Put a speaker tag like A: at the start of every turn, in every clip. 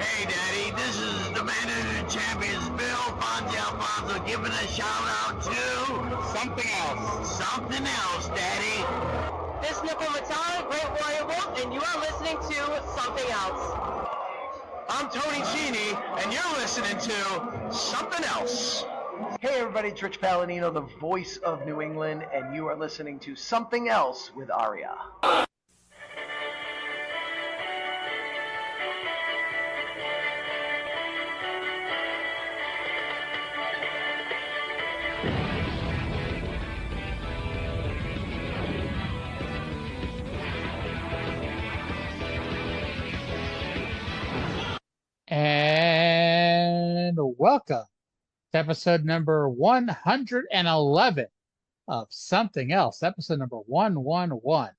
A: Hey, Daddy, this is the man of the champions, Bill Fonzie Alfonso, giving a shout out to something else. Something else, Daddy.
B: This is Nickel Matata, Great Warrior Wolf, and you are listening to Something Else.
A: I'm Tony Genie, and you're listening to Something Else.
C: Hey everybody, it's Rich Palladino, the voice of New England, and you are listening to Something Else with Arya.
D: And welcome to episode number 111 of Something Else, episode number 111.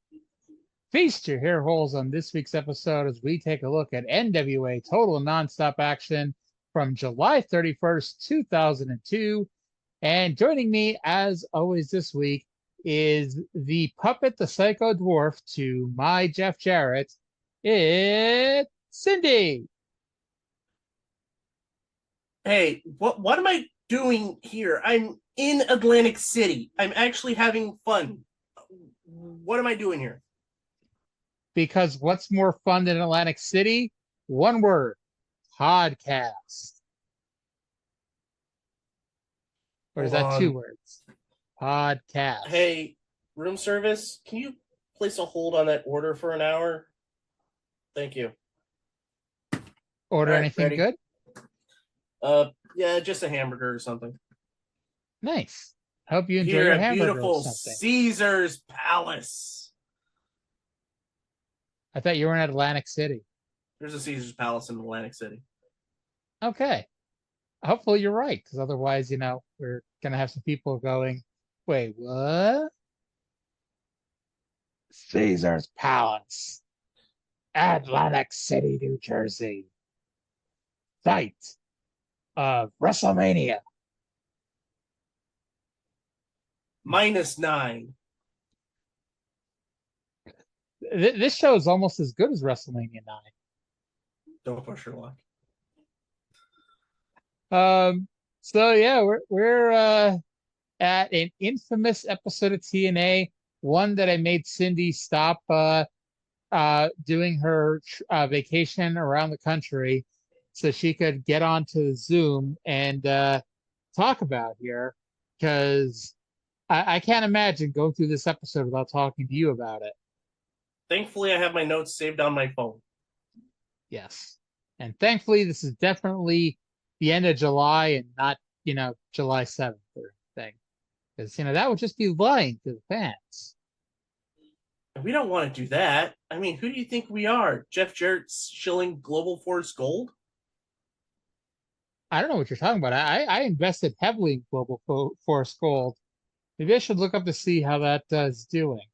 D: Feast your hair holes on this week's episode as we take a look at NWA Total Nonstop Action from July 31st, 2002. And joining me, as always this week, is the Puppet The Psycho Dwarf to my Jeff Jarrett. It's Cyndi.
E: Hey, what am I doing here? I'm in Atlantic City. I'm actually having fun. What am I doing here?
D: Because what's more fun than Atlantic City? One word, podcast. Or is that two words? Podcast.
E: Hey, room service, can you place a hold on that order for an hour? Thank you.
D: Order
E: All right,
D: anything
E: ready?
D: good?
E: Yeah, just a hamburger or something.
D: Nice. Hope you enjoy
E: Here
D: your
E: at
D: hamburger
E: beautiful
D: or something.
E: Caesar's Palace.
D: I thought you were in Atlantic City.
E: There's a Caesar's Palace in Atlantic City.
D: Okay. Hopefully you're right, because otherwise, we're going to have some people going, wait, what? Caesar's Palace. Atlantic City, New Jersey. Site of WrestleMania.
E: -9.
D: This show is almost as good as WrestleMania 9.
E: Don't push your luck.
D: So yeah, we're at an infamous episode of TNA, one that I made Cyndi stop doing her vacation around the country so she could get onto Zoom and talk about here, because I can't imagine going through this episode without talking to you about it.
E: Thankfully, I have my notes saved on my phone.
D: Yes. And thankfully, this is definitely the end of July and not, July 7th or anything. Because, that would just be lying to the fans.
E: We don't want to do that. I mean, who do you think we are? Jeff Jarrett shilling Global Force Gold?
D: I don't know what you're talking about. I invested heavily in Global Force Gold. Maybe I should look up to see how that is doing.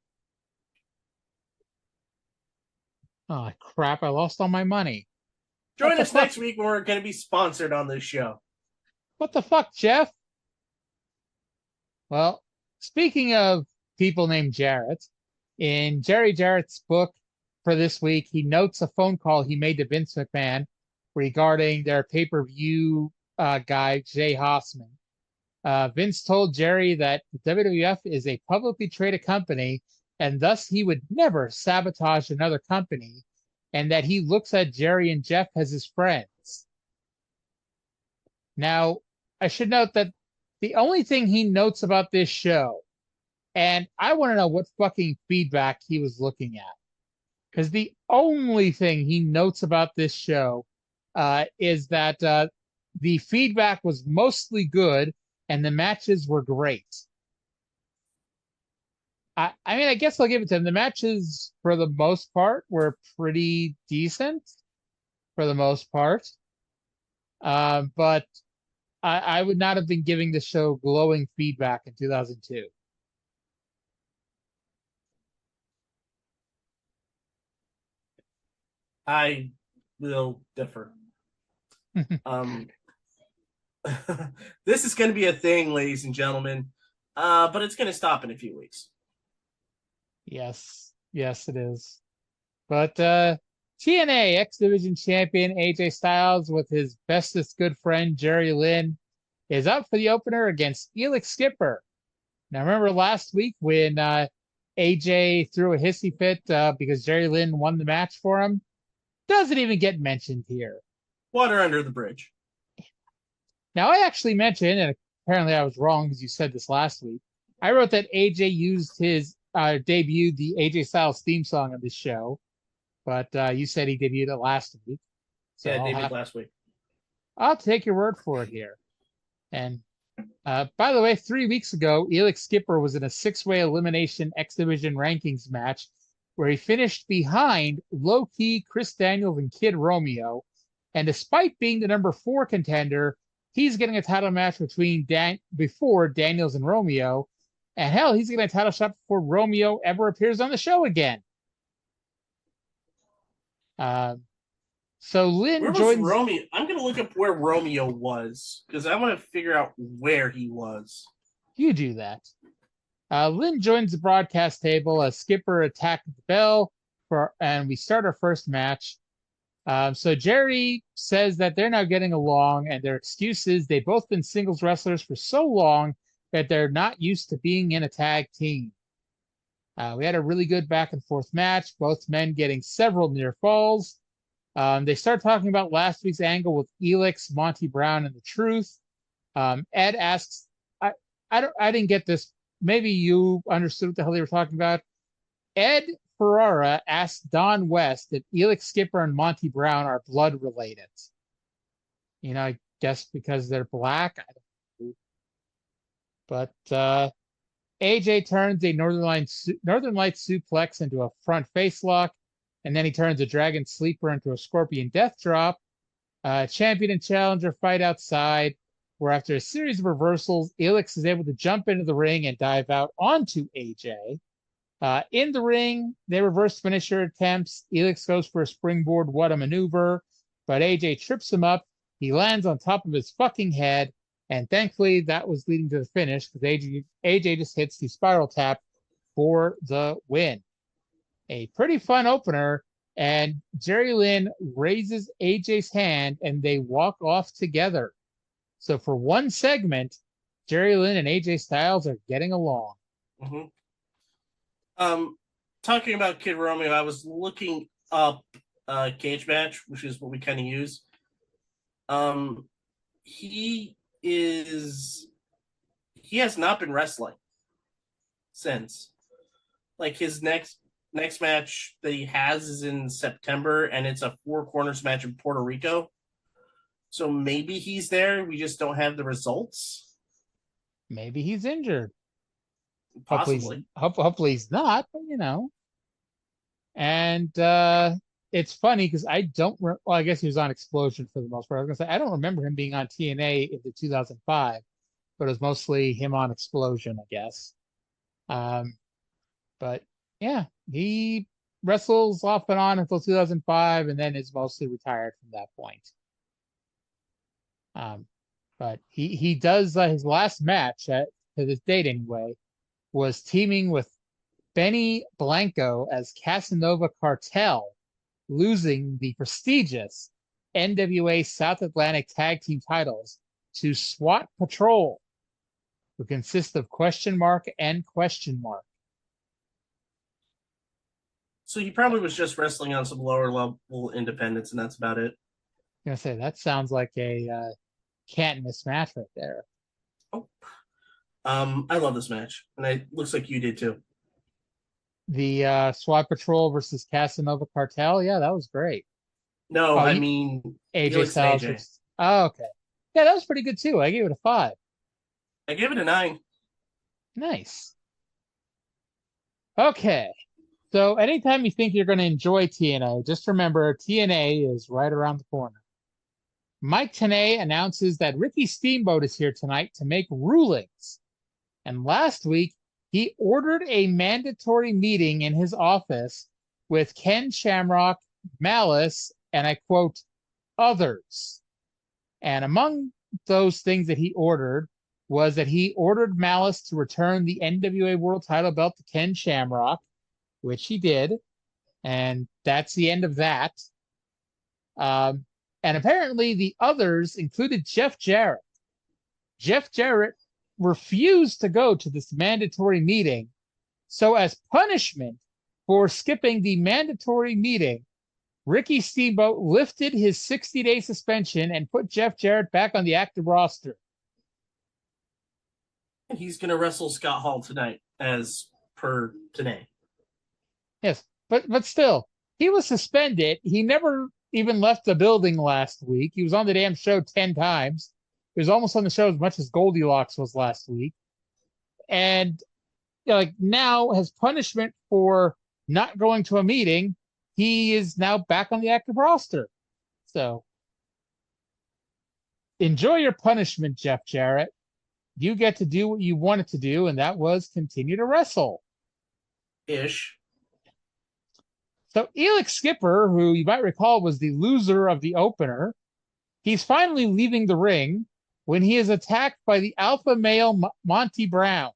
D: Oh, crap. I lost all my money.
E: Join us next week when we're going to be sponsored on this show.
D: What the fuck, Jeff? Well, speaking of people named Jarrett, in Jerry Jarrett's book for this week, he notes a phone call he made to Vince McMahon regarding their pay-per-view guy, Jay Hossman. Vince told Jerry that the WWF is a publicly traded company, and thus he would never sabotage another company, and that he looks at Jerry and Jeff as his friends. Now, I should note that the only thing he notes about this show, and I want to know what fucking feedback he was looking at, because the only thing he notes about this show is that the feedback was mostly good and the matches were great. I mean, I guess I'll give it to him. The matches, for the most part, were pretty decent, for the most part. But I would not have been giving the show glowing feedback in 2002.
E: I will differ. This is going to be a thing, ladies and gentlemen, but it's going to stop in a few weeks.
D: Yes, it is. But TNA X Division champion AJ Styles with his bestest good friend Jerry Lynn is up for the opener against Elix Skipper. Now, remember last week when AJ threw a hissy fit because Jerry Lynn won the match for him? Doesn't even get mentioned here.
E: Water under the bridge.
D: Now, I actually mentioned, and apparently I was wrong because you said this last week, I wrote that AJ used his debuted the AJ Styles theme song on this show, but you said he debuted it last week. So
E: Yeah, debuted last week.
D: I'll take your word for it here. And by the way, 3 weeks ago, Elix Skipper was in a 6-way elimination X Division rankings match where he finished behind low-key Chris Daniels and Kid Romeo. And despite being the number 4 contender, he's getting a title match before Daniels and Romeo. And hell, he's getting a title shot before Romeo ever appears on the show again. So Lynn joins
E: Romeo. I'm going to look up where Romeo was because I want to figure out where he was.
D: You do that. Lynn joins the broadcast table as Skipper attacked the bell and we start our first match. So Jerry says that they're now getting along, and their excuse is they've both been singles wrestlers for so long that they're not used to being in a tag team. We had a really good back and forth match, both men getting several near falls. They start talking about last week's angle with Elix, Monty Brown, and the Truth. Ed asks, I didn't get this. Maybe you understood what the hell they were talking about. Ed Ferrara asked Don West if Elix Skipper and Monty Brown are blood related. You know, I guess because they're black. I don't know. But AJ turns a Northern Lights suplex into a front face lock, and then he turns a Dragon Sleeper into a Scorpion Death Drop. Champion and challenger fight outside, where after a series of reversals, Elix is able to jump into the ring and dive out onto AJ. In the ring, they reverse finisher attempts. Elix goes for a springboard what a maneuver, but AJ trips him up. He lands on top of his fucking head, and thankfully that was leading to the finish because AJ just hits the spiral tap for the win. A pretty fun opener, and Jerry Lynn raises AJ's hand and they walk off together. So for one segment, Jerry Lynn and AJ Styles are getting along.
E: Mm-hmm. Talking about Kid Romeo, I was looking up Cage Match, which is what we kind of use. He has not been wrestling since. Like his next match that he has is in September, and it's a 4 corners match in Puerto Rico. So maybe he's there. We just don't have the results.
D: Maybe he's injured.
E: Possibly.
D: Hopefully he's not, but you know. And it's funny because I guess he was on Explosion for the most part. I was going to say, I don't remember him being on TNA in the 2005, but it was mostly him on Explosion, I guess. But yeah, he wrestles off and on until 2005 and then is mostly retired from that point. But he does his last match to this date anyway was teaming with Benny Blanco as Casanova Cartel, losing the prestigious NWA South Atlantic Tag Team titles to SWAT Patrol, who consist of Question Mark and Question Mark.
E: So he probably was just wrestling on some lower level independents, and that's about it.
D: I'm gonna say that sounds like a can't miss match right there.
E: Oh. I love this match, and it looks like you did too.
D: The SWAT Patrol versus Casanova Cartel, yeah, that was great.
E: No, I mean
D: AJ Styles. Oh, okay. Yeah, that was pretty good too. I gave it a 5.
E: I gave it a 9.
D: Nice. Okay. So anytime you think you're going to enjoy TNA, just remember TNA is right around the corner. Mike Tenay announces that Ricky Steamboat is here tonight to make rulings. And last week, he ordered a mandatory meeting in his office with Ken Shamrock, Malice, and I quote, others. And among those things that he ordered was that he ordered Malice to return the NWA World Title belt to Ken Shamrock, which he did. And that's the end of that. And apparently the others included Jeff Jarrett. Jeff Jarrett refused to go to this mandatory meeting. So as punishment for skipping the mandatory meeting, Ricky Steamboat lifted his 60-day suspension and put Jeff Jarrett back on the active roster.
E: He's going to wrestle Scott Hall tonight, as per today.
D: Yes, but still, he was suspended. He never even left the building last week. He was on the damn show 10 times. He was almost on the show as much as Goldilocks was last week. And like now, as punishment for not going to a meeting, he is now back on the active roster. So enjoy your punishment, Jeff Jarrett. You get to do what you wanted to do, and that was continue to wrestle.
E: Ish.
D: So Elix Skipper, who you might recall was the loser of the opener, he's finally leaving the ring when he is attacked by the alpha male Monty Brown.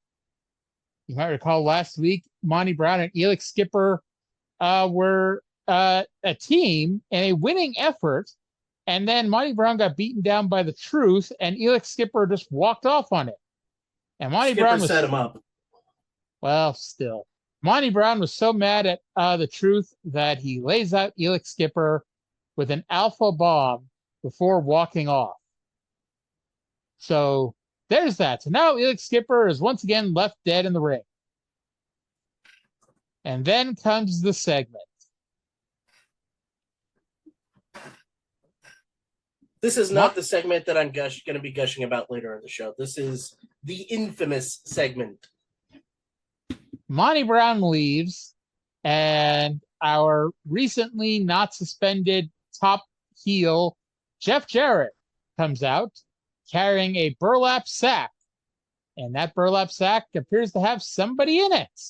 D: You might recall last week, Monty Brown and Elix Skipper were a team in a winning effort, and then Monty Brown got beaten down by the Truth, and Elix Skipper just walked off on it. And Monty
E: Skipper
D: Brown
E: set him up.
D: Well, still. Monty Brown was so mad at the Truth that he lays out Elix Skipper with an alpha bomb before walking off. So there's that. So now Elix Skipper is once again left dead in the ring. And then comes the segment.
E: This is not the segment that I'm going to be gushing about later in the show. This is the infamous segment.
D: Monty Brown leaves, and our recently not suspended top heel, Jeff Jarrett, comes out carrying a burlap sack. And that burlap sack appears to have somebody in it.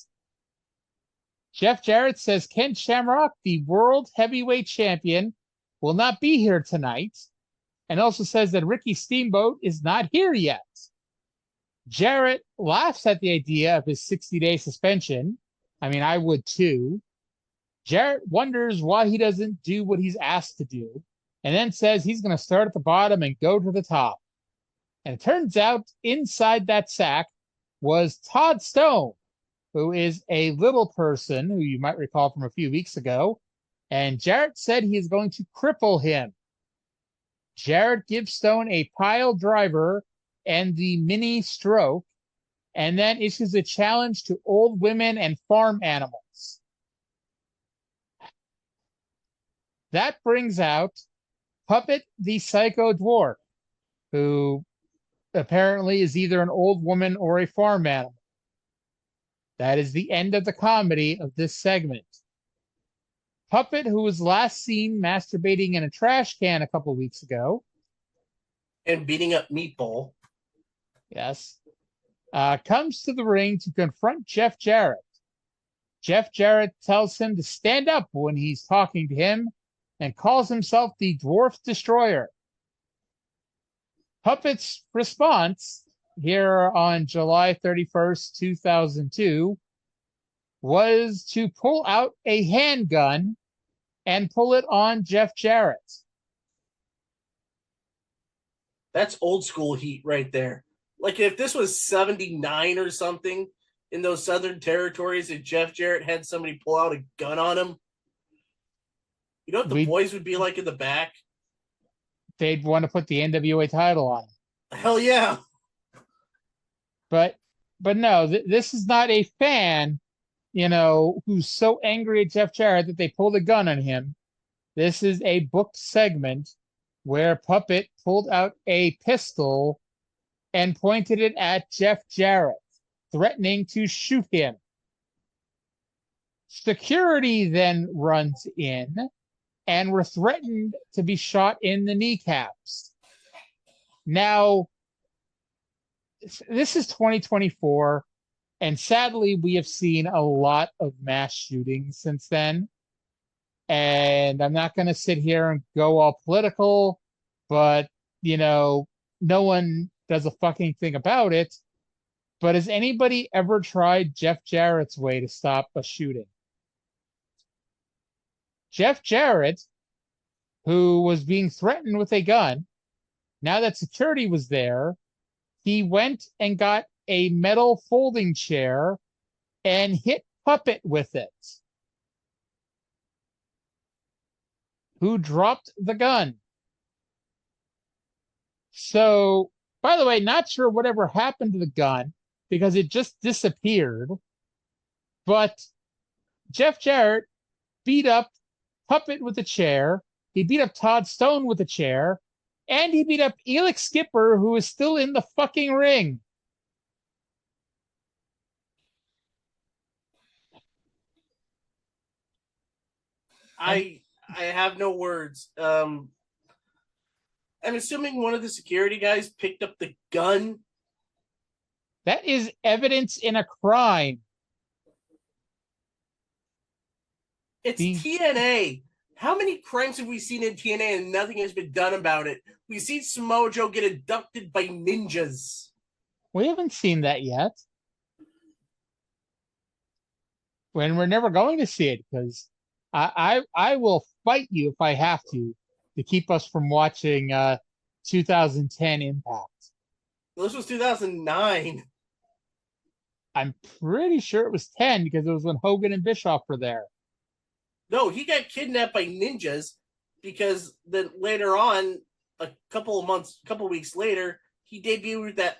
D: Jeff Jarrett says Ken Shamrock, the world heavyweight champion, will not be here tonight. And also says that Ricky Steamboat is not here yet. Jarrett laughs at the idea of his 60-day suspension. I mean, I would too. Jarrett wonders why he doesn't do what he's asked to do, and then says he's going to start at the bottom and go to the top. And it turns out inside that sack was Todd Stone, who is a little person who you might recall from a few weeks ago. And Jarrett said he is going to cripple him. Jarrett gives Stone a pile driver and the mini stroke, and then issues a challenge to old women and farm animals. That brings out Puppet the Psycho Dwarf, who apparently is either an old woman or a farm animal. That is the end of the comedy of this segment. Puppet, who was last seen masturbating in a trash can a couple weeks ago.
E: And beating up Meatball.
D: Yes. Comes to the ring to confront Jeff Jarrett. Jeff Jarrett tells him to stand up when he's talking to him and calls himself the Dwarf Destroyer. Puppet's response here on July 31st, 2002 was to pull out a handgun and pull it on Jeff Jarrett.
E: That's old school heat right there. Like if this was 79 or something in those southern territories and Jeff Jarrett had somebody pull out a gun on him, you know what the boys would be like in the back?
D: They'd want to put the NWA title on him.
E: Hell yeah.
D: But no, this is not a fan, who's so angry at Jeff Jarrett that they pulled a gun on him. This is a booked segment where Puppet pulled out a pistol and pointed it at Jeff Jarrett, threatening to shoot him. Security then runs in and were threatened to be shot in the kneecaps. Now, this is 2024, and sadly, we have seen a lot of mass shootings since then. And I'm not going to sit here and go all political, but, no one does a fucking thing about it. But has anybody ever tried Jeff Jarrett's way to stop a shooting? Jeff Jarrett, who was being threatened with a gun. Now that security was there, he went and got a metal folding chair and hit Puppet with it, who dropped the gun. So, by the way, not sure whatever happened to the gun because it just disappeared. But Jeff Jarrett beat up Puppet with a chair. He beat up Todd Stone with a chair. And he beat up Elix Skipper, who is still in the fucking ring.
E: I have no words. I'm assuming one of the security guys picked up the gun.
D: That is evidence in a crime.
E: It's TNA. How many crimes have we seen in TNA and nothing has been done about it? We've seen Samoa Joe get abducted by ninjas.
D: We haven't seen that yet. When we're never going to see it because I will fight you if I have to keep us from watching 2010 Impact.
E: Well, this was 2009.
D: I'm pretty sure it was 10 because it was when Hogan and Bischoff were there.
E: No, he got kidnapped by ninjas because then later on, a couple weeks later, he debuted with that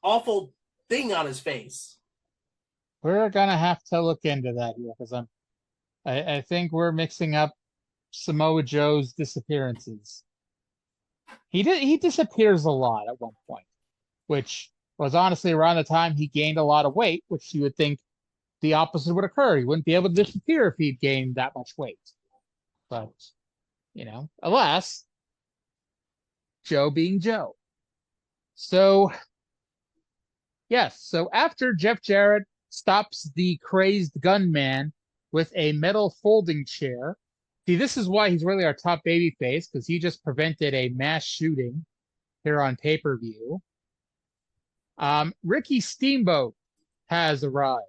E: awful thing on his face.
D: We're gonna have to look into that here because I think we're mixing up Samoa Joe's disappearances. He disappears a lot at one point, which was honestly around the time he gained a lot of weight, which you would think the opposite would occur. He wouldn't be able to disappear if he'd gained that much weight. But, alas, Joe being Joe. So, yes. So after Jeff Jarrett stops the crazed gunman with a metal folding chair, see, this is why he's really our top babyface, because he just prevented a mass shooting here on pay-per-view. Ricky Steamboat has arrived.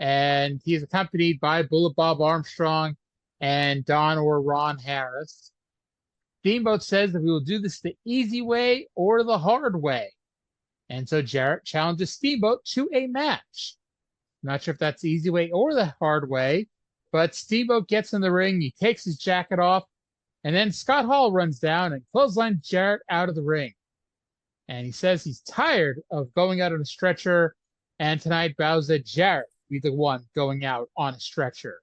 D: And he's accompanied by Bullet Bob Armstrong and Don or Ron Harris. Steamboat says that we will do this the easy way or the hard way. And so Jarrett challenges Steamboat to a match. Not sure if that's the easy way or the hard way, but Steamboat gets in the ring, he takes his jacket off, and then Scott Hall runs down and clotheslines Jarrett out of the ring. And he says he's tired of going out on a stretcher, and tonight vows that Jarrett be the one going out on a stretcher.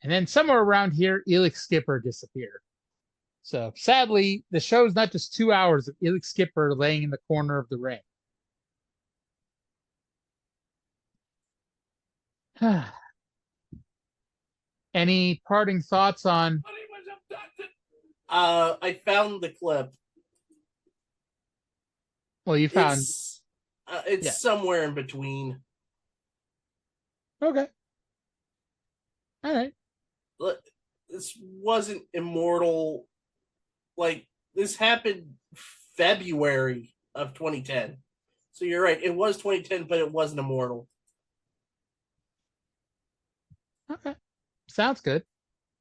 D: And then somewhere around here, Elix Skipper disappeared. So sadly, the show's not just 2 hours of Elix Skipper laying in the corner of the ring. Any parting thoughts on?
E: I found the clip.
D: Well, you found
E: it's somewhere in between.
D: Okay. All right.
E: This wasn't immortal. Like, this happened February of 2010. So you're right. It was 2010, but it wasn't immortal.
D: Okay. Sounds good.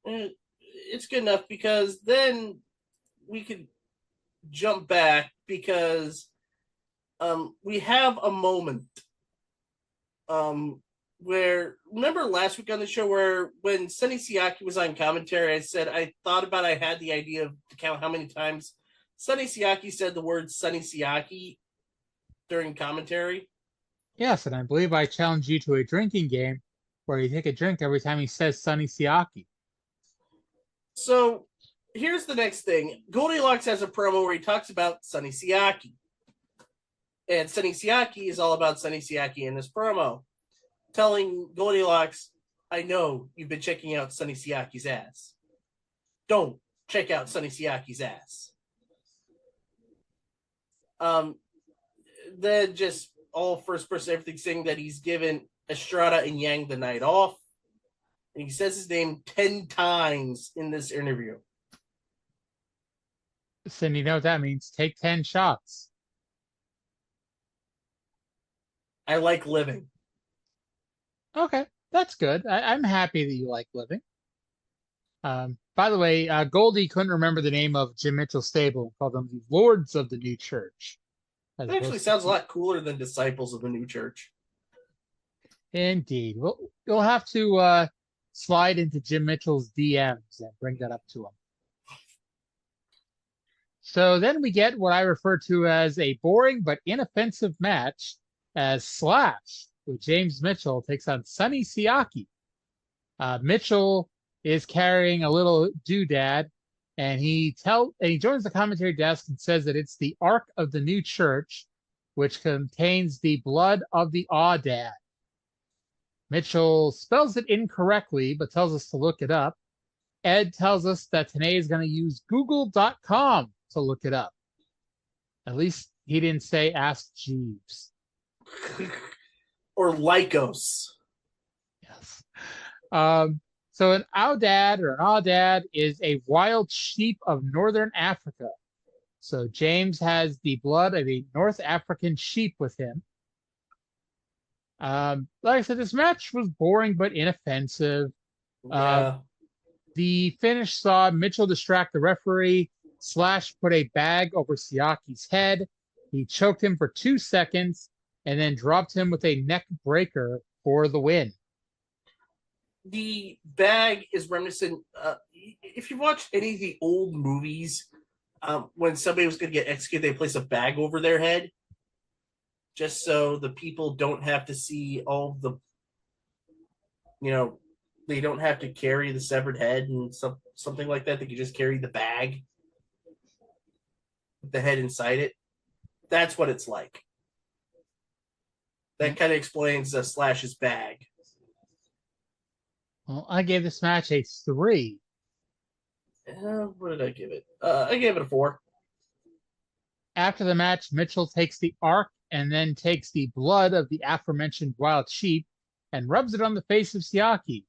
E: It's good enough because then we could jump back because we have a moment where, remember last week on the show where when Sonny Siaki was on commentary, I said I had the idea to count how many times Sonny Siaki said the word Sonny Siaki during commentary?
D: Yes, and I believe I challenged you to a drinking game where you take a drink every time he says Sonny Siaki.
E: So here's the next thing. Goldilocks has a promo where he talks about Sonny Siaki. And Sonny Siaki is all about Sonny Siaki in this promo, telling Goldilocks, I know you've been checking out Sonny Siaki's ass. Don't check out Sonny Siaki's ass. Then just all first person, everything saying that he's given Estrada and Yang the night off. And he says his name 10 times in this interview.
D: Cindy, you know what that means? Take 10 shots.
E: I like living.
D: Okay, that's good. I'm happy that you like living. By the way, Goldie couldn't remember the name of Jim Mitchell's stable and called them the Lords of the New Church.
E: It actually sounds a lot cooler than Disciples of the New Church.
D: Indeed. You'll have to slide into Jim Mitchell's DMs and bring that up to him. So then we get what I refer to as a boring but inoffensive match as Slash with James Mitchell takes on Sonny Siaki. Mitchell is carrying a little doodad, and he joins the commentary desk and says that it's the Ark of the New Church, which contains the blood of the Audad. Mitchell spells it incorrectly, but tells us to look it up. Ed tells us that Tenay is going to use google.com to look it up. At least he didn't say ask Jeeves.
E: Or Lycos.
D: Yes. So an Audad is a wild sheep of northern Africa. So James has the blood of a North African sheep with him. Like I said, this match was boring but inoffensive.
E: Yeah.
D: The finish saw Mitchell distract the referee. Slash put a bag over Siaki's head. He choked him for 2 seconds and then dropped him with a neck breaker for the win.
E: The bag is reminiscent. If you watch any of the old movies, when somebody was going to get executed, they place a bag over their head just so the people don't have to see all the, they don't have to carry the severed head and something like that. They can just carry the bag with the head inside it. That's what it's like. That kind of explains Slash's bag.
D: Well, I gave this match a 3.
E: What did I give it? I gave it a 4.
D: After the match, Mitchell takes the Ark and then takes the blood of the aforementioned wild sheep and rubs it on the face of Siaki.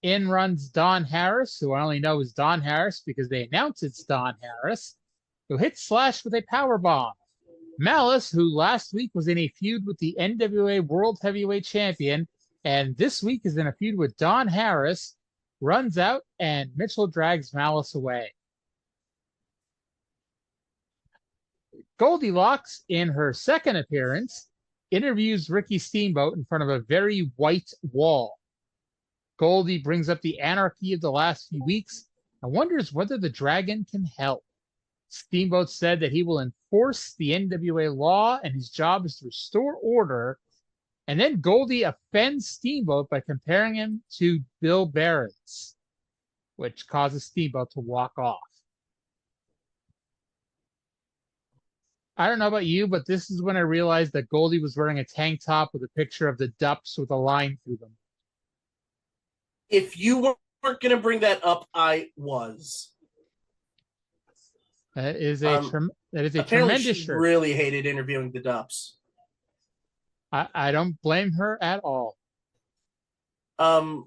D: In runs Don Harris, who I only know is Don Harris because they announce it's Don Harris, who hits Slash with a powerbomb. Malice, who last week was in a feud with the NWA World Heavyweight Champion, and this week is in a feud with Don Harris, runs out and Mitchell drags Malice away. Goldilocks, in her second appearance, interviews Ricky Steamboat in front of a very white wall. Goldie brings up the anarchy of the last few weeks and wonders whether the dragon can help. Steamboat said that he will enforce the NWA law and his job is to restore order. And then Goldie offends Steamboat by comparing him to Bill Barons, which causes Steamboat to walk off. I don't know about you, but this is when I realized that Goldie was wearing a tank top with a picture of the Dups with a line through them.
E: If you weren't going to bring that up, I was.
D: That is a tremendous
E: she
D: shirt.
E: Really hated interviewing the Dups.
D: I don't blame her at all.
E: Then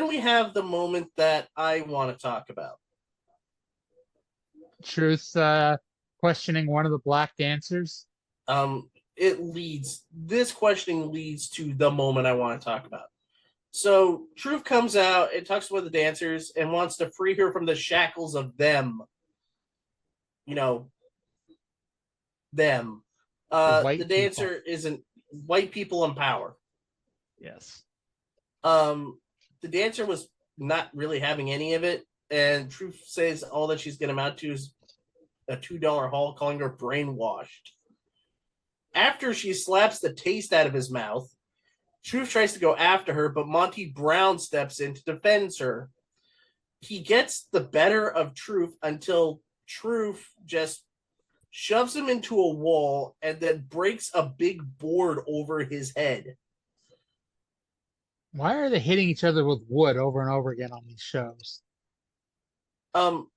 E: we have the moment that I want to talk about.
D: Truth questioning one of the black dancers.
E: This questioning leads to the moment I want to talk about. So Truth comes out and talks to one of the dancers and wants to free her from the shackles of them. Them. The dancer isn't white people in power.
D: Yes.
E: The dancer was not really having any of it, and Truth says all that she's going to amount to is a $2 haul, calling her brainwashed. After she slaps the taste out of his mouth, Truth tries to go after her, but Monty Brown steps in to defend her. He gets the better of Truth until Truth just shoves him into a wall and then breaks a big board over his head.
D: Why are they hitting each other with wood over and over again on these shows?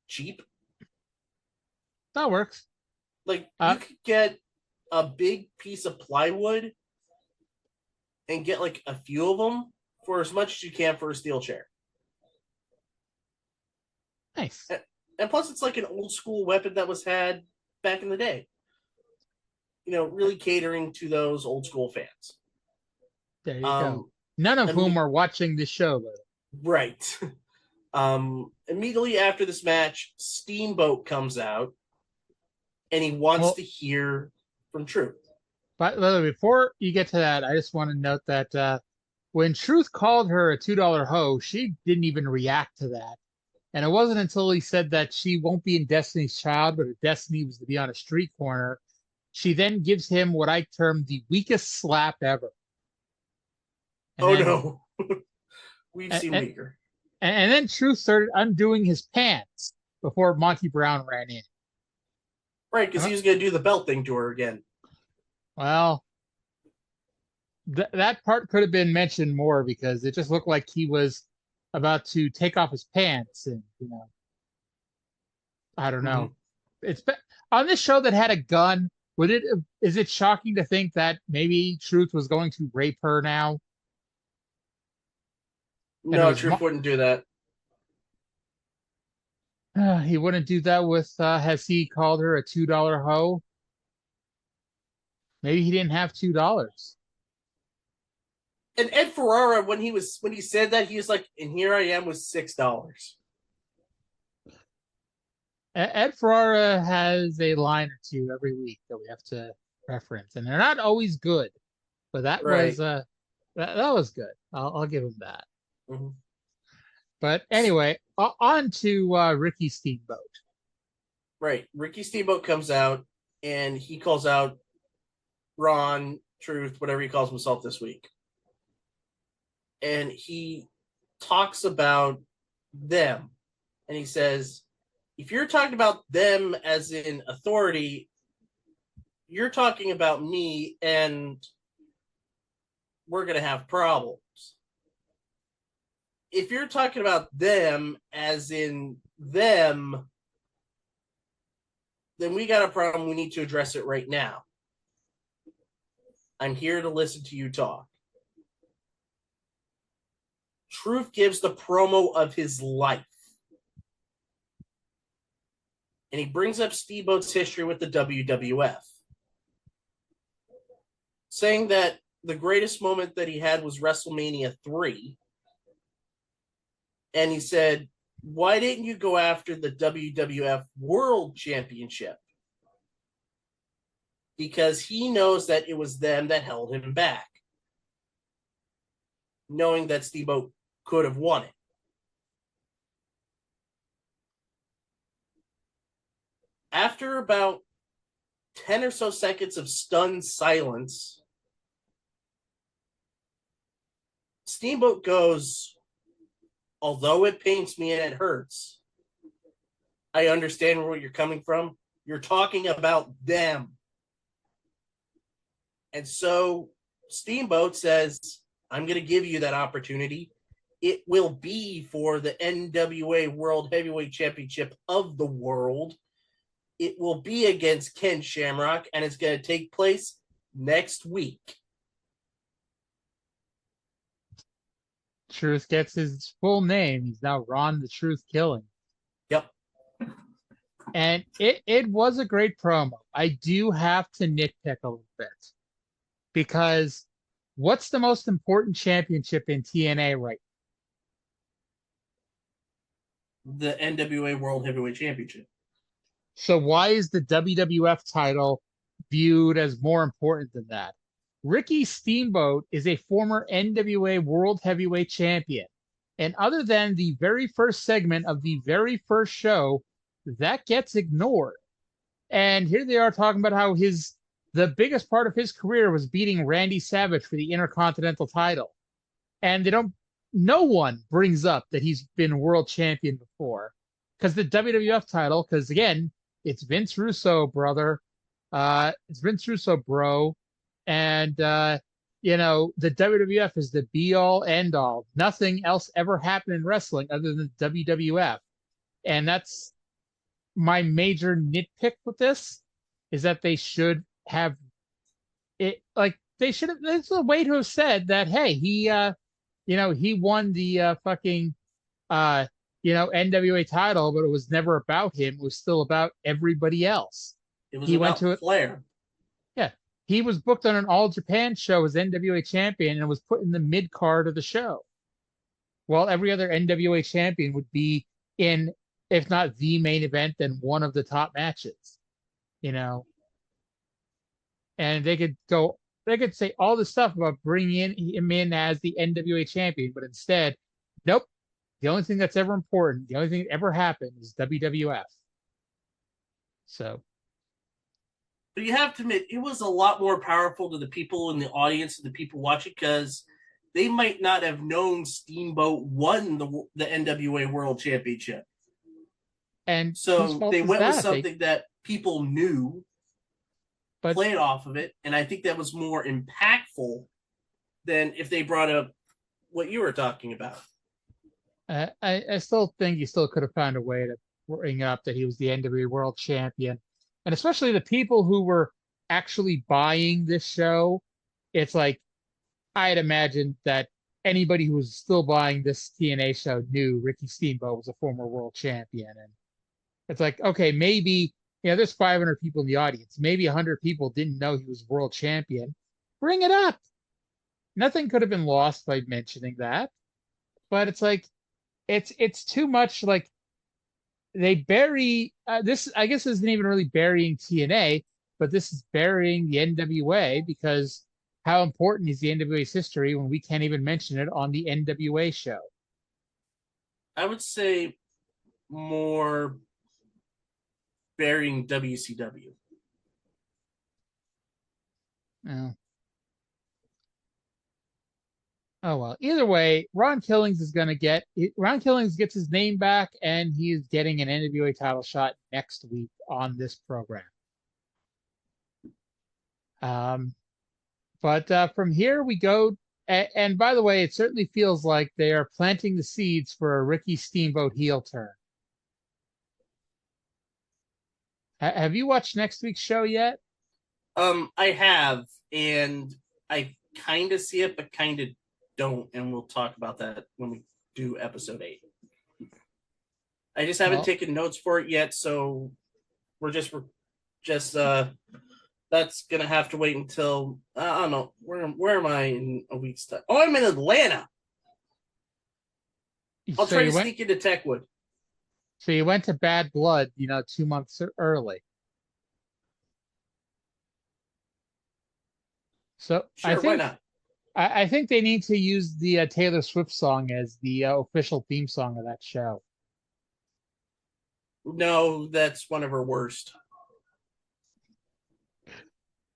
E: Cheap.
D: That works.
E: Like, you could get a big piece of plywood and get like a few of them for as much as you can for a steel chair.
D: Nice.
E: And plus, it's like an old school weapon that was had back in the day. Really catering to those old school fans.
D: There you go. None of whom are watching this show, though.
E: Right. Immediately after this match, Steamboat comes out, and he wants to hear from Truth.
D: But before you get to that, I just want to note that when Truth called her a $2 hoe, she didn't even react to that. And it wasn't until he said that she won't be in Destiny's Child, but her destiny was to be on a street corner. She then gives him what I term the weakest slap ever.
E: No. We've seen weaker.
D: And then Truth started undoing his pants before Monty Brown ran in.
E: Right, because he was going to do the belt thing to her again.
D: Well, that part could have been mentioned more because it just looked like he was about to take off his pants, and I don't know. It's on this show that had a gun. Is it shocking to think that maybe Truth was going to rape her now?
E: No, Truth wouldn't do that.
D: He wouldn't do that with. Has he called her a $2 hoe? Maybe he didn't have $2.
E: And Ed Ferrara, when he said that, he was like, "And here I am with $6."
D: Ed Ferrara has a line or two every week that we have to reference, and they're not always good, but that was that was good. I'll give him that.
E: Mm-hmm.
D: But anyway, on to Ricky Steamboat.
E: Right, Ricky Steamboat comes out and he calls out Ron, Truth, whatever he calls himself this week, and he talks about them, and he says, if you're talking about them as in authority, you're talking about me, and we're going to have problems. If you're talking about them as in them, then we got a problem. We need to address it right now. I'm here to listen to you talk. Truth gives the promo of his life. And he brings up Steamboat's history with the WWF, saying that the greatest moment that he had was WrestleMania 3. And he said, why didn't you go after the WWF World Championship? Because he knows that it was them that held him back, knowing that Steamboat could have won it. After about 10 or so seconds of stunned silence, Steamboat goes, although it pains me and it hurts, I understand where you're coming from. You're talking about them. And so Steamboat says, I'm going to give you that opportunity. It will be for the NWA World Heavyweight Championship of the world. It will be against Ken Shamrock, and it's going to take place next week.
D: Truth gets his full name. He's now Ron the Truth Killing.
E: Yep.
D: And it was a great promo. I do have to nitpick a little bit. Because what's the most important championship in TNA right
E: now? The NWA World Heavyweight Championship.
D: So why is the WWF title viewed as more important than that? Ricky Steamboat is a former NWA World Heavyweight Champion. And other than the very first segment of the very first show, that gets ignored. And here they are talking about how the biggest part of his career was beating Randy Savage for the Intercontinental title. And no one brings up that he's been world champion before. Because the WWF title, because again, it's Vince Russo, brother. It's Vince Russo, bro. And, the WWF is the be-all, end-all. Nothing else ever happened in wrestling other than the WWF. And that's my major nitpick with this, is that they should have it, like, they should have, there's a way to have said that, hey, he won the fucking, NWA title, but it was never about him. It was still about everybody else.
E: It was about Flair.
D: Yeah. He was booked on an All Japan show as NWA champion and was put in the mid card of the show. Well, every other NWA champion would be in, if not the main event, then one of the top matches, you know. And they could say all this stuff about bringing him in as the NWA champion, but instead, nope. The only thing that's ever important, the only thing that ever happened is WWF. So,
E: But you have to admit, it was a lot more powerful to the people in the audience and the people watching, because they might not have known Steamboat won the NWA World Championship.
D: and
E: So they went with something
D: they,
E: that people knew,
D: but
E: played off of it, and I think that was more impactful than if they brought up what you were talking about.
D: I still think you still could have found a way to bring up that he was the NWA World Champion, and especially the people who were actually buying this show. It's like I'd imagine that anybody who was still buying this TNA show knew Ricky Steamboat was a former world champion, and it's like, okay, maybe there's 500 people in the audience, maybe 100 people didn't know he was world champion. Bring it up. Nothing could have been lost by mentioning that, but it's like. It's too much. Like they bury this. I guess isn't even really burying TNA, but this is burying the NWA, because how important is the NWA's history when we can't even mention it on the NWA show?
E: I would say more burying WCW.
D: Oh. Oh well. Either way, Ron Killings gets his name back, and he is getting an NWA title shot next week on this program. But from here we go, and by the way, it certainly feels like they are planting the seeds for a Ricky Steamboat heel turn. Have you watched next week's show yet?
E: I have, and I kind of see it, but kind of don't, and we'll talk about that when we do episode 8. I just haven't taken notes for it yet, so we're just that's gonna have to wait until I don't know, where am I in a week's time? Oh, I'm in Atlanta. I'll try to sneak into Techwood.
D: So you went to Bad Blood, 2 months early. So
E: sure, why not?
D: I think they need to use the Taylor Swift song as the official theme song of that show.
E: No, that's one of her worst.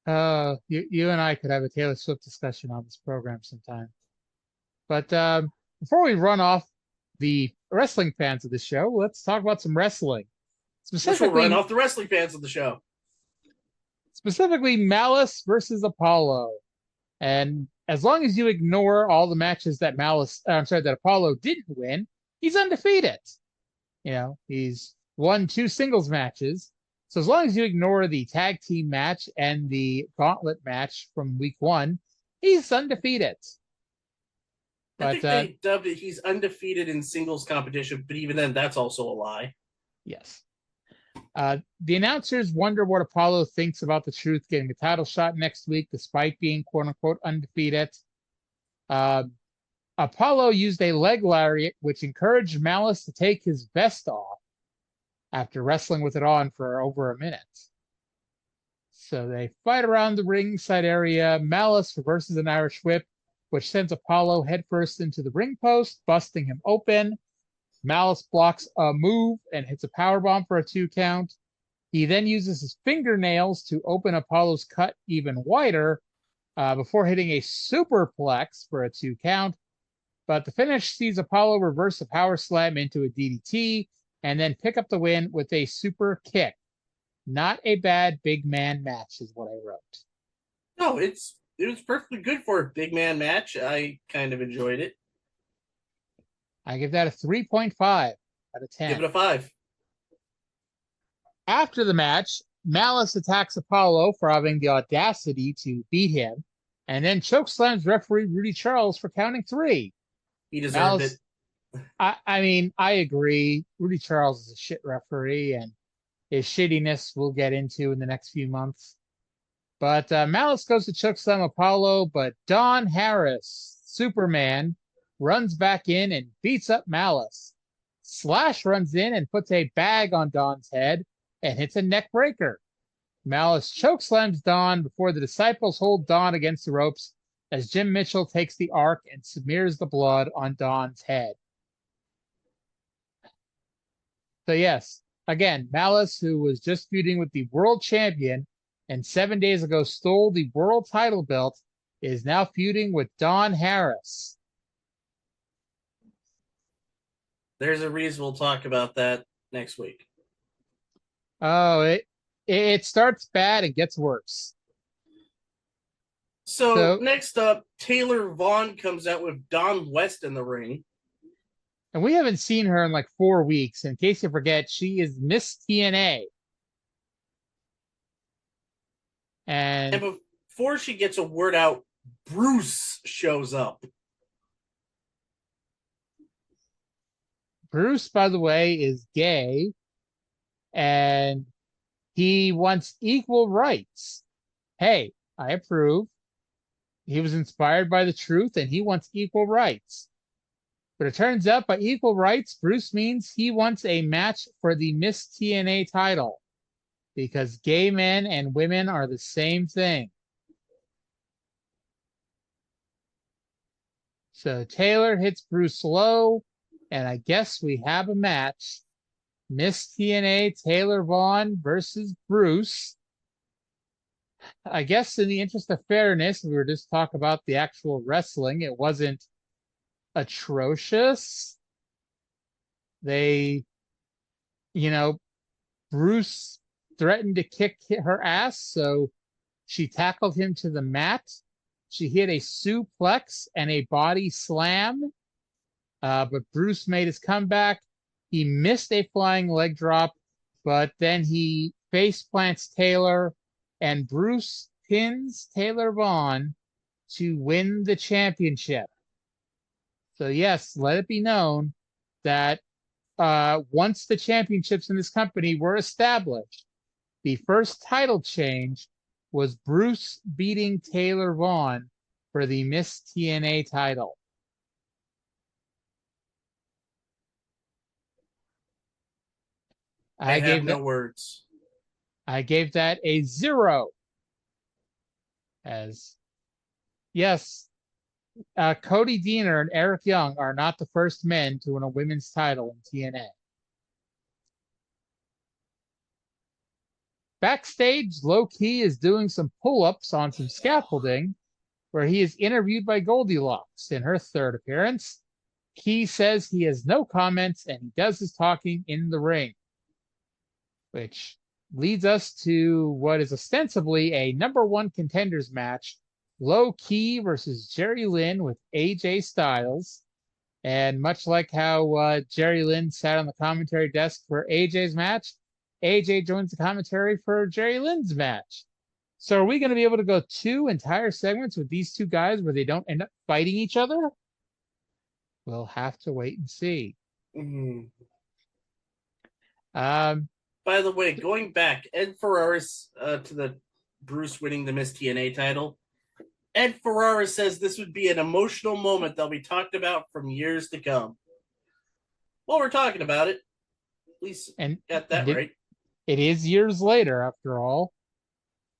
D: You and I could have a Taylor Swift discussion on this program sometime. But before we run off the wrestling fans of the show, let's talk about some wrestling.
E: Specifically, run off the wrestling fans of the show.
D: Specifically, Malice versus Apollo. And as long as you ignore all the matches that that Apollo didn't win, he's undefeated. He's won 2 singles matches. So as long as you ignore the tag team match and the gauntlet match from week 1, he's undefeated.
E: I think they dubbed it, he's undefeated in singles competition, but even then, that's also a lie.
D: Yes. The announcers wonder what Apollo thinks about the Truth getting a title shot next week, despite being quote-unquote undefeated. Apollo used a leg lariat, which encouraged Malice to take his vest off after wrestling with it on for over a minute. So they fight around the ringside area. Malice reverses an Irish whip, which sends Apollo headfirst into the ring post, busting him open. Malice blocks a move and hits a powerbomb for a 2 count. He then uses his fingernails to open Apollo's cut even wider before hitting a superplex for a 2 count. But the finish sees Apollo reverse a power slam into a DDT and then pick up the win with a super kick. Not a bad big man match is what I wrote.
E: No, it was perfectly good for a big man match. I kind of enjoyed it.
D: I give that a 3.5 out of 10.
E: Give it a 5.
D: After the match, Malice attacks Apollo for having the audacity to beat him, and then chokeslams referee Rudy Charles for counting 3.
E: He deserved it.
D: I mean, I agree. Rudy Charles is a shit referee, and his shittiness we'll get into in the next few months. But Malice goes to chokeslam Apollo, but Don Harris, Superman, runs back in and beats up Malice. Slash runs in and puts a bag on Dawn's head and hits a neck breaker. Malice chokeslams Dawn before the Disciples hold Dawn against the ropes as Jim Mitchell takes the arc and smears the blood on Dawn's head. So yes, again, Malice, who was just feuding with the world champion and 7 days ago stole the world title belt, is now feuding with Dawn Harris.
E: There's a reason we'll talk about that next week.
D: Oh, it starts bad and gets worse.
E: So next up, Taylor Vaughn comes out with Dawn West in the ring.
D: And we haven't seen her in like 4 weeks. In case you forget, she is Miss TNA. And
E: before she gets a word out, Bruce shows up.
D: Bruce, by the way, is gay. And he wants equal rights. Hey, I approve. He was inspired by the truth and he wants equal rights. But it turns out by equal rights, Bruce means he wants a match for the Miss TNA title. Because gay men and women are the same thing. So Taylor hits Bruce low, and I guess we have a match. Miss TNA Taylor Vaughn versus Bruce. I guess in the interest of fairness, we were just talking about the actual wrestling. It wasn't atrocious. They, Bruce threatened to kick her ass, so she tackled him to the mat. She hit a suplex and a body slam, but Bruce made his comeback. He missed a flying leg drop, but then he face plants Taylor, and Bruce pins Taylor Vaughn to win the championship. So yes, let it be known that once the championships in this company were established, the first title change was Bruce beating Taylor Vaughn for the Miss TNA title.
E: I have no words.
D: I gave that a 0. As, yes, Cody Deaner and Eric Young are not the first men to win a women's title in TNA. Backstage, Low Key is doing some pull-ups on some scaffolding where he is interviewed by Goldilocks in her third appearance. Key says he has no comments and he does his talking in the ring, which leads us to what is ostensibly a #1 contenders match, Low Key versus Jerry Lynn with AJ Styles. And much like how Jerry Lynn sat on the commentary desk for AJ's match, AJ joins the commentary for Jerry Lynn's match. So are we going to be able to go 2 entire segments with these two guys where they don't end up fighting each other? We'll have to wait and see.
E: Mm-hmm.
D: By
E: the way, going back, Ed Ferraris to the Bruce winning the Miss TNA title, Ed Ferraris says this would be an emotional moment that'll be talked about from years to come. Well, we're talking about it. At least got that right.
D: It is years later, after all.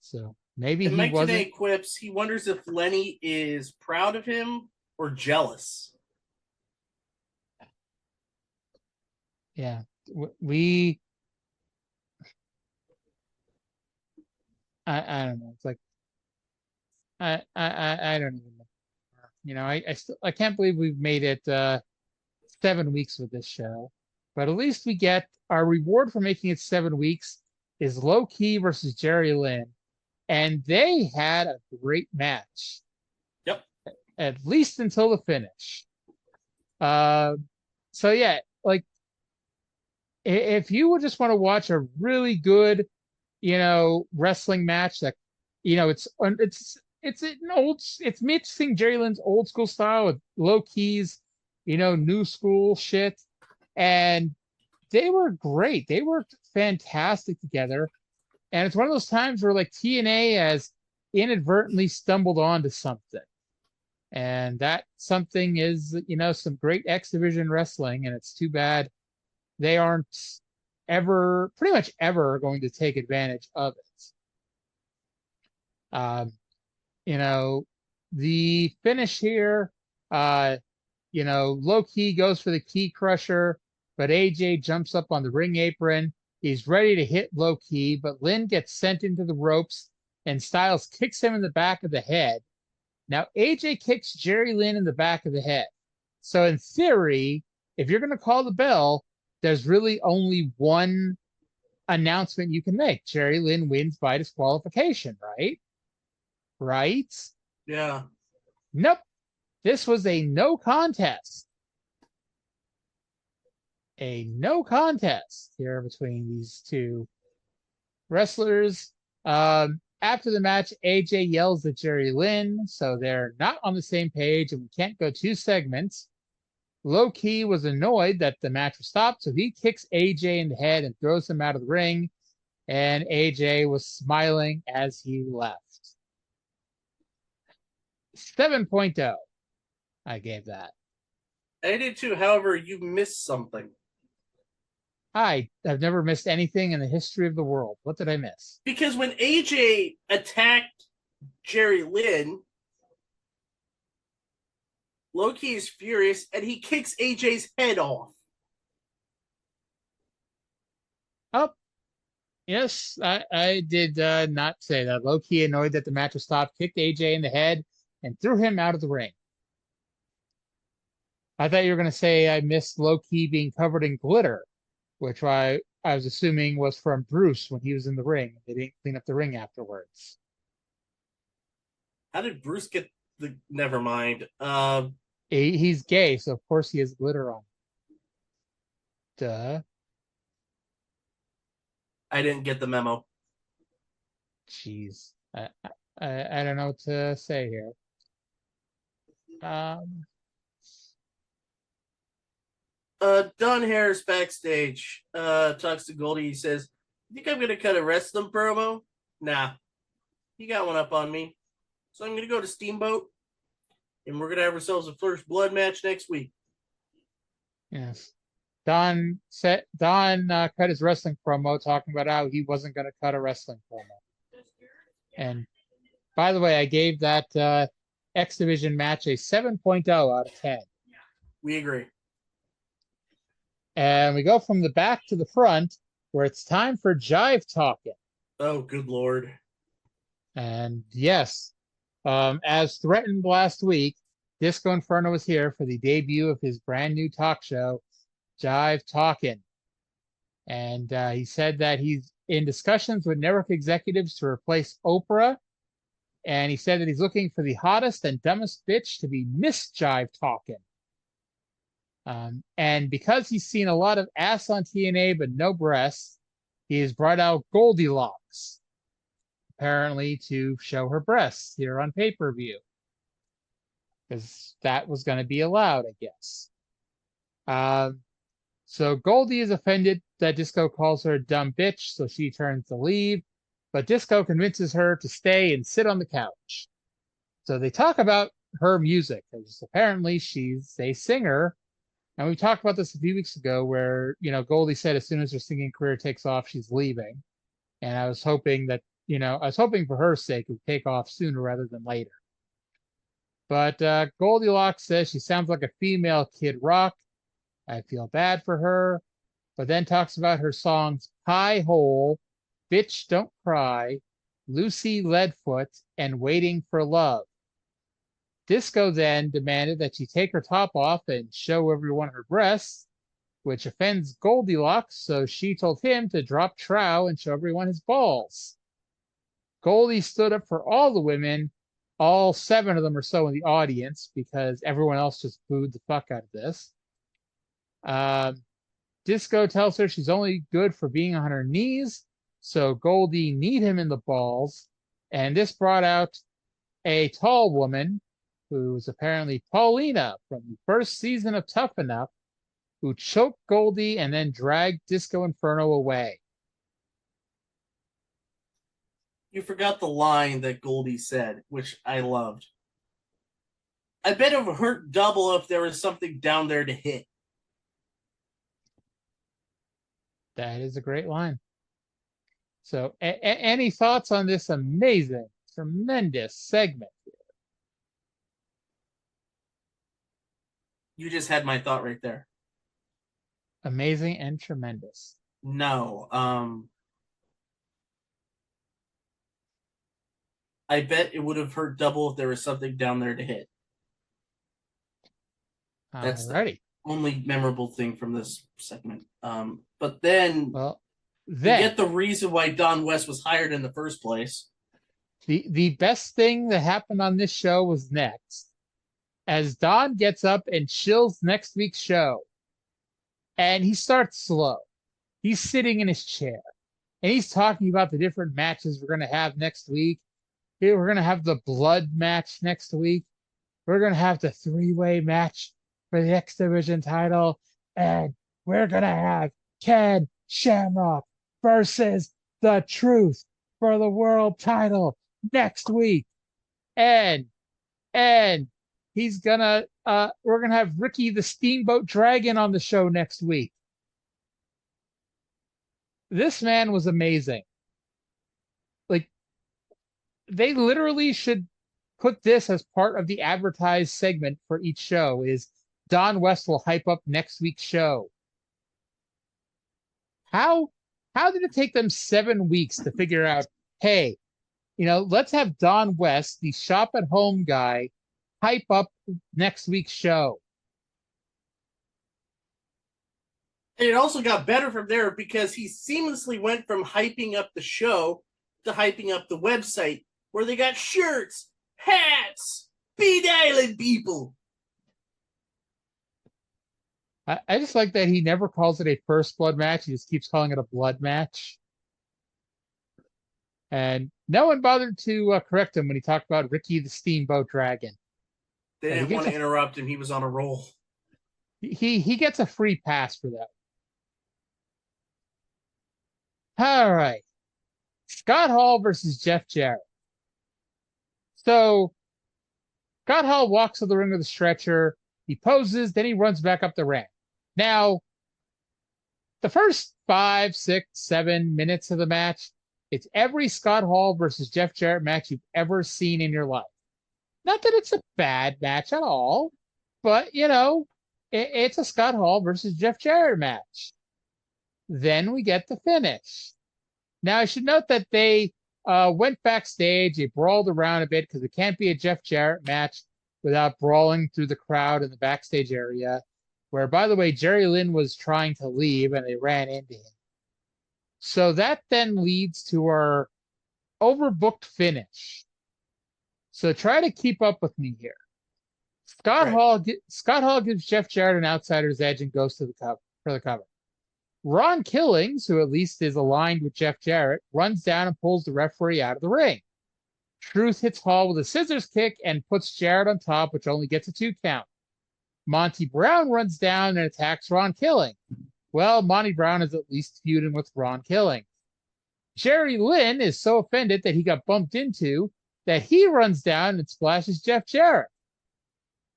D: So maybe
E: and
D: he
E: Mike
D: wasn't.
E: Today quips, he wonders if Lenny is proud of him or jealous.
D: Yeah, I don't know. It's like I don't even know. I can't believe we've made it 7 weeks with this show, but at least we get our reward for making it 7 weeks is Low Key versus Jerry Lynn, and they had a great match.
E: Yep.
D: At least until the finish. So yeah, like if you would just want to watch a really good, wrestling match that, it's mixing Jerry Lynn's old school style with Low Key's, new school shit. And they were great. They worked fantastic together. And it's one of those times where like TNA has inadvertently stumbled onto something. And that something is, some great X Division wrestling, and it's too bad they aren't pretty much ever going to take advantage of it. The finish here, Low Key goes for the key crusher, but AJ jumps up on the ring apron. He's ready to hit Low Key, but Lynn gets sent into the ropes and Styles kicks him in the back of the head. Now, AJ kicks Jerry Lynn in the back of the head. So, in theory, if you're going to call the bell, there's really only one announcement you can make. Jerry Lynn wins by disqualification, right? Right?
E: Yeah.
D: Nope. This was a no contest. A no contest here between these two wrestlers. After the match, AJ yells at Jerry Lynn, so they're not on the same page and we can't go 2 segments. Low Key was annoyed that the match was stopped, so he kicks AJ in the head and throws him out of the ring, and AJ was smiling as he left. 7.0. I gave that.
E: I did too. However, you missed something.
D: I have never missed anything in the history of the world. What did I miss?
E: Because when AJ attacked Jerry Lynn, Low Key is furious and he kicks AJ's head off.
D: Oh, yes, I did not say that. Low Key, annoyed that the match was stopped, kicked AJ in the head and threw him out of the ring. I thought you were going to say I missed Low Key being covered in glitter, which I was assuming was from Bruce when he was in the ring. They didn't clean up the ring afterwards.
E: How did Bruce get the... Never mind.
D: He's gay, so of course he has glitter on. Duh.
E: I didn't get the memo.
D: Jeez. I don't know what to say here.
E: Don Harris backstage talks to Goldie. He says, "You think I'm going to cut a wrestling promo? Nah. You got one up on me. So I'm going to go to Steamboat, and we're going to have ourselves a first blood match next week."
D: Yes. Don cut his wrestling promo talking about how he wasn't going to cut a wrestling promo. And by the way, I gave that X Division match a 7.0 out of 10.
E: We agree.
D: And we go from the back to the front where it's time for Jive Talking.
E: Oh, good Lord.
D: And yes, as threatened last week, Disco Inferno was here for the debut of his brand new talk show, Jive Talking. And he said that he's in discussions with network executives to replace Oprah. And he said that he's looking for the hottest and dumbest bitch to be Miss Jive Talking. And because he's seen a lot of ass on TNA but no breasts, he has brought out Goldilocks, apparently to show her breasts here on pay-per-view. Because that was going to be allowed, I guess. So Goldie is offended that Disco calls her a dumb bitch, so she turns to leave. But Disco convinces her to stay and sit on the couch. So they talk about her music, because apparently she's a singer. And we talked about this a few weeks ago where, Goldie said as soon as her singing career takes off, she's leaving. And I was hoping for her sake it would take off sooner rather than later. But Goldilocks says she sounds like a female Kid Rock. I feel bad for her. But then talks about her songs Pie Hole, Bitch Don't Cry, Lucy Leadfoot, and Waiting for Love. Disco then demanded that she take her top off and show everyone her breasts, which offends Goldilocks, so she told him to drop trow and show everyone his balls. Goldie stood up for all the women, all 7 of them or so in the audience, because everyone else just booed the fuck out of this. Disco tells her she's only good for being on her knees, so Goldie kneed him in the balls, and this brought out a tall woman, who was apparently Paulina from the first season of Tough Enough, who choked Goldie and then dragged Disco Inferno away.
E: You forgot the line that Goldie said, which I loved. I bet it would hurt double if there was something down there to hit.
D: That is a great line. So, any thoughts on this amazing, tremendous segment?
E: You just had my thought right there.
D: Amazing and tremendous.
E: No. I bet it would have hurt double if there was something down there to hit. That's the only memorable thing from this segment. But then, you get the reason why Don West was hired in the first place.
D: The best thing that happened on this show was next. As Don gets up and chills next week's show, and he starts slow. He's sitting in his chair, and he's talking about the different matches we're going to have next week. We're going to have the blood match next week. We're going to have the three-way match for the X Division title, and we're going to have Ken Shamrock versus The Truth for the world title next week. And he's gonna we're gonna have Ricky the Steamboat Dragon on the show next week. This man was amazing. Like, they literally should put this as part of the advertised segment for each show. Is Don West will hype up next week's show. How did it take them 7 weeks to figure out, hey, let's have Don West, the shop at home guy, hype up next week's show?
E: And it also got better from there because he seamlessly went from hyping up the show to hyping up the website where they got shirts, hats, Beat Island people.
D: I just like that he never calls it a first blood match. He just keeps calling it a blood match. And no one bothered to correct him when he talked about Ricky the Steamboat Dragon.
E: They didn't want to interrupt him. He was on a roll.
D: He gets a free pass for that. All right. Scott Hall versus Jeff Jarrett. So Scott Hall walks to the ring with a stretcher. He poses, then he runs back up the ramp. Now, the first 5, 6, 7 minutes of the match, it's every Scott Hall versus Jeff Jarrett match you've ever seen in your life. Not that it's a bad match at all, but, it's a Scott Hall versus Jeff Jarrett match. Then we get the finish. Now, I should note that they went backstage. They brawled around a bit because it can't be a Jeff Jarrett match without brawling through the crowd in the backstage area, where, by the way, Jerry Lynn was trying to leave and they ran into him. So that then leads to our overbooked finish. So try to keep up with me here. Scott Hall gives Jeff Jarrett an outsider's edge and goes to the cover for the cover. Ron Killings, who at least is aligned with Jeff Jarrett, runs down and pulls the referee out of the ring. Truth hits Hall with a scissors kick and puts Jarrett on top, which only gets a 2 count. Monty Brown runs down and attacks Ron Killings. Well, Monty Brown is at least feuding with Ron Killings. Jerry Lynn is so offended that he got bumped into that he runs down and splashes Jeff Jarrett.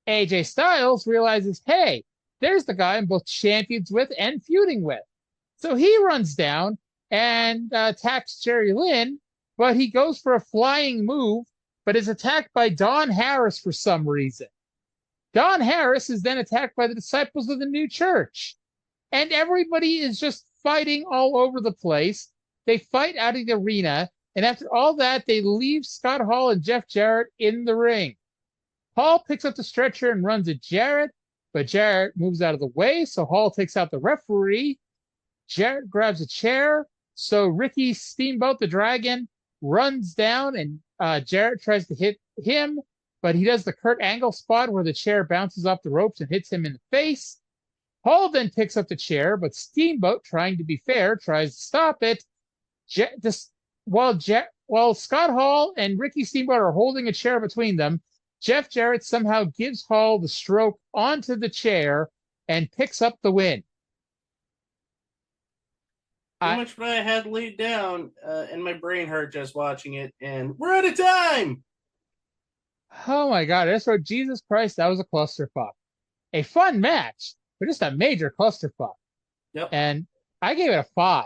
D: AJ Styles realizes, hey, there's the guy I'm both champions with and feuding with. So he runs down and attacks Jerry Lynn, but he goes for a flying move, but is attacked by Don Harris for some reason. Don Harris is then attacked by the Disciples of the New Church. And everybody is just fighting all over the place. They fight out of the arena, and after all that, they leave Scott Hall and Jeff Jarrett in the ring. Hall picks up the stretcher and runs at Jarrett, but Jarrett moves out of the way, so Hall takes out the referee. Jarrett grabs a chair, so Ricky Steamboat the Dragon runs down, and Jarrett tries to hit him, but he does the Kurt Angle spot where the chair bounces off the ropes and hits him in the face. Hall then picks up the chair, but Steamboat, trying to be fair, tries to stop it. While Scott Hall and Ricky Steamboat are holding a chair between them, Jeff Jarrett somehow gives Hall the stroke onto the chair and picks up the win.
E: Too much what I had laid down, and my brain hurt just watching it, and we're out of time!
D: Oh my God, I just wrote, Jesus Christ, that was a clusterfuck. A fun match, but just a major clusterfuck.
E: Yep.
D: And I gave it a 5.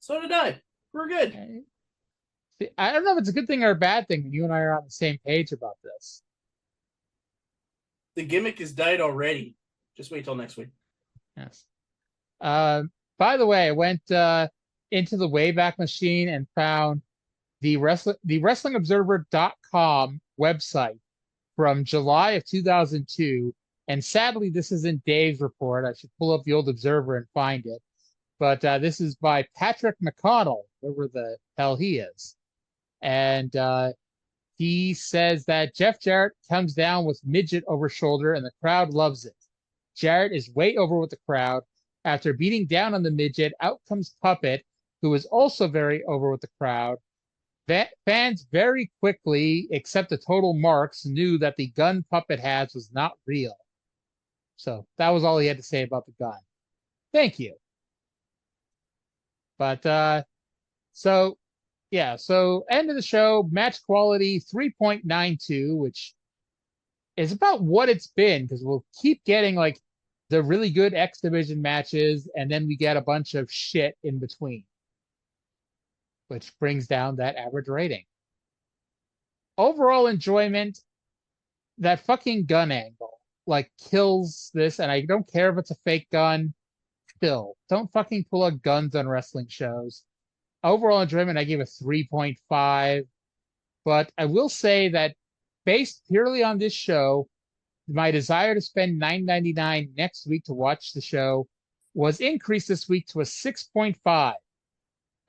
E: So did I. We're good.
D: I don't know if it's a good thing or a bad thing when you and I are on the same page about this.
E: The gimmick has died already. Just wait till next week.
D: Yes. By the way, I went into the Wayback Machine and found the WrestlingObserver.com website from July of 2002. And sadly, this isn't Dave's report. I should pull up the old Observer and find it. But this is by Patrick McConnell, whoever the hell he is. And he says that Jeff Jarrett comes down with midget over shoulder and the crowd loves it. Jarrett is way over with the crowd. After beating down on the midget, out comes Puppet, who is also very over with the crowd. Fans very quickly, except the total marks, knew that the gun Puppet has was not real. So that was all he had to say about the gun. Thank you. But so end of the show, match quality 3.92, which is about what it's been, because we'll keep getting like the really good X Division matches, and then we get a bunch of shit in between, which brings down that average rating. Overall enjoyment, that fucking gun angle like kills this, and I don't care if it's a fake gun. Still, don't fucking pull out guns on wrestling shows. Overall enjoyment, I gave a 3.5. But I will say that based purely on this show, my desire to spend $9.99 next week to watch the show was increased this week to a 6.5.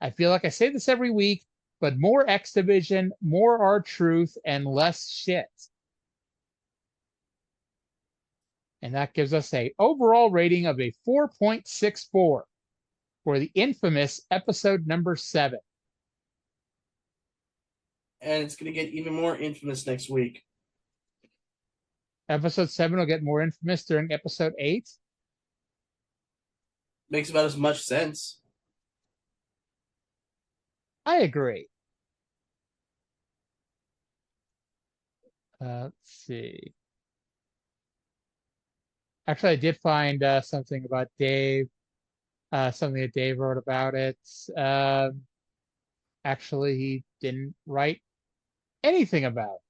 D: I feel like I say this every week, but more X Division, more R-Truth, and less shit. And that gives us a overall rating of a 4.64 for the infamous episode number 7.
E: And it's going to get even more infamous next week.
D: Episode 7 will get more infamous during episode 8.
E: Makes about as much sense.
D: I agree. Let's see. Actually, I did find something about Dave. Something that Dave wrote about it. Actually, he didn't write anything about it.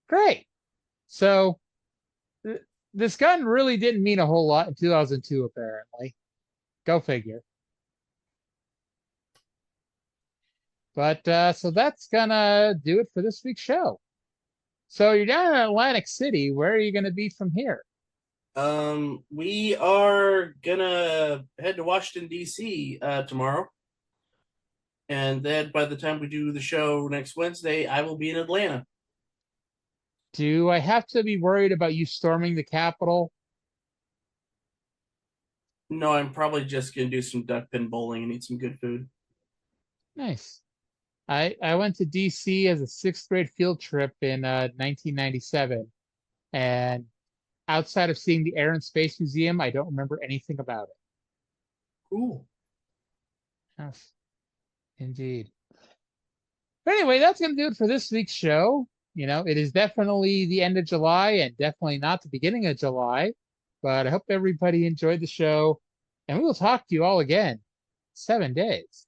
D: Great. So, this gun really didn't mean a whole lot in 2002, apparently. Go figure. But, so that's gonna do it for this week's show. So, you're down in Atlantic City. Where are you gonna be from here?
E: We are gonna head to Washington, D.C. Tomorrow. And then by the time we do the show next Wednesday, I will be in Atlanta.
D: Do I have to be worried about you storming the Capitol?
E: No, I'm probably just going to do some duck pin bowling and eat some good food.
D: Nice. I went to D.C. as a 6th grade field trip in 1997. And outside of seeing the Air and Space Museum, I don't remember anything about it.
E: Cool.
D: Yes, indeed. But anyway, that's going to do it for this week's show. You know, it is definitely the end of July and definitely not the beginning of July. But I hope everybody enjoyed the show. And we will talk to you all again in 7 days.